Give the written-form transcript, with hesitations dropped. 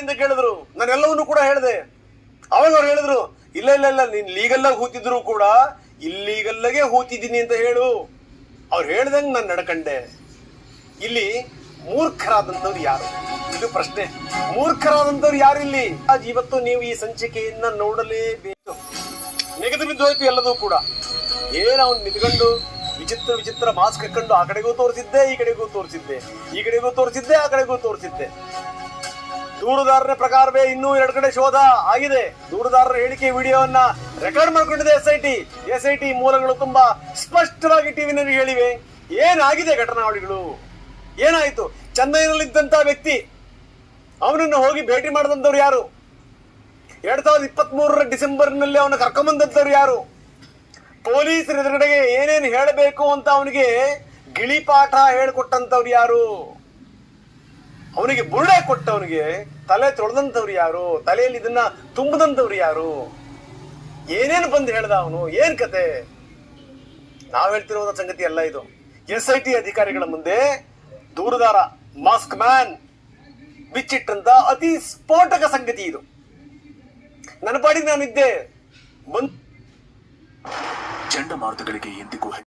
ಅಂತ ಕೇಳಿದ್ರು. ನಾನು ಎಲ್ಲವನ್ನೂ ಕೂಡ ಹೇಳಿದೆ. ಅವಾಗ ಅವ್ರು ಹೇಳಿದ್ರು, ಇಲ್ಲ ಇಲ್ಲ ಇಲ್ಲ, ನೀನ್ ಲೀಗಲ್ ಆಗಿ ಹೂತಿದ್ರು ಕೂಡ ಇಲ್ಲೀಗಲ್ಲಾಗೆ ಹೂತಿದ್ದೀನಿ ಅಂತ ಹೇಳು. ಅವ್ರು ಹೇಳ್ದಂಗೆ ನಾನು ನಡ್ಕಂಡೆ. ಇಲ್ಲಿ ಮೂರ್ಖರಾದಂಥವ್ರು ಯಾರು? ಇದು ಪ್ರಶ್ನೆ. ಮೂರ್ಖರಾದಂಥವ್ರು ಯಾರು ಇಲ್ಲಿ? ಇವತ್ತು ನೀವು ಈ ಸಂಚಿಕೆಯನ್ನ ನೋಡಲೇಬೇಕು. ನೆಗೆದು ಬಿದ್ದು ಹೋಯ್ತು ಎಲ್ಲದೂ ಕೂಡ. ಏನ್ ಅವ್ನು ನಿಂತ್ಕೊಂಡು ವಿಚಿತ್ರ ವಿಚಿತ್ರ ಮಾಸ್ಕ್ ಹಾಕೊಂಡು ಆ ಕಡೆಗೂ ತೋರಿಸಿದ್ದೆ, ಈ ಕಡೆಗೂ ತೋರಿಸಿದ್ದೆ, ಈ ಕಡೆಗೂ ತೋರಿಸಿದ್ದೆ, ಆ ಕಡೆಗೂ ತೋರಿಸಿದ್ದೆ. ದೂರುದಾರರ ಪ್ರಕಾರವೇ ಇನ್ನೂ 2 ಕಡೆ ಶೋಧ ಆಗಿದೆ. ದೂರುದಾರರ ಹೇಳಿಕೆ ವಿಡಿಯೋವನ್ನ ರೆಕಾರ್ಡ್ ಮಾಡ್ಕೊಂಡಿದೆ ಎಸ್ಐಟಿ ಮೂಲಗಳು ತುಂಬಾ ಸ್ಪಷ್ಟವಾಗಿ ಟಿವಿನಲ್ಲಿ ಹೇಳಿವೆ. ಏನಾಗಿದೆ ಘಟನಾವಳಿಗಳು, ಏನಾಯ್ತು? ಚೆನ್ನೈನಲ್ಲಿದ್ದಂತ ವ್ಯಕ್ತಿ, ಅವನನ್ನು ಹೋಗಿ ಭೇಟಿ ಮಾಡಿದಂಥವ್ರು ಯಾರು? 2023 ಡಿಸೆಂಬರ್ನಲ್ಲಿ ಅವನ ಕರ್ಕೊಂಬಂದಂಥವ್ರು ಯಾರು? ಪೊಲೀಸರ ಎದುರುಗಡೆಗೆ ಏನೇನು ಹೇಳಬೇಕು ಅಂತ ಅವನಿಗೆ ಗಿಳಿಪಾಠ ಹೇಳಿಕೊಟ್ಟಂಥವ್ರು ಯಾರು? ಅವನಿಗೆ ಬುರುಡೆ ಕೊಟ್ಟವನಿಗೆ ತಲೆ ತೊಳೆದಂಥವ್ರು ಯಾರು? ತಲೆಯಲ್ಲಿ ಇದನ್ನ ತುಂಬದಂಥವ್ರು ಯಾರು? ಏನೇನು ಬಂದು ಹೇಳ್ದ ಅವನು? ಏನ್ ಕತೆ? ನಾವ್ ಹೇಳ್ತಿರೋದ ಸಂಗತಿ ಅಲ್ಲ ಇದು. SIT ಅಧಿಕಾರಿಗಳ ಮುಂದೆ ದೂರುದಾರ ಮಾಸ್ಕ್ ಮ್ಯಾನ್ ಬಿಚ್ಚಿಟ್ಟಂತ ಅತಿ ಸ್ಫೋಟಕ ಸಂಗತಿ ಇದು. ನನ್ನ ಪಾಡಿಗೆ ನಾನಿದ್ದೆ. ಚಂಡಮಾರುತಗಳಿಗೆ ಎಂದಿಗೂ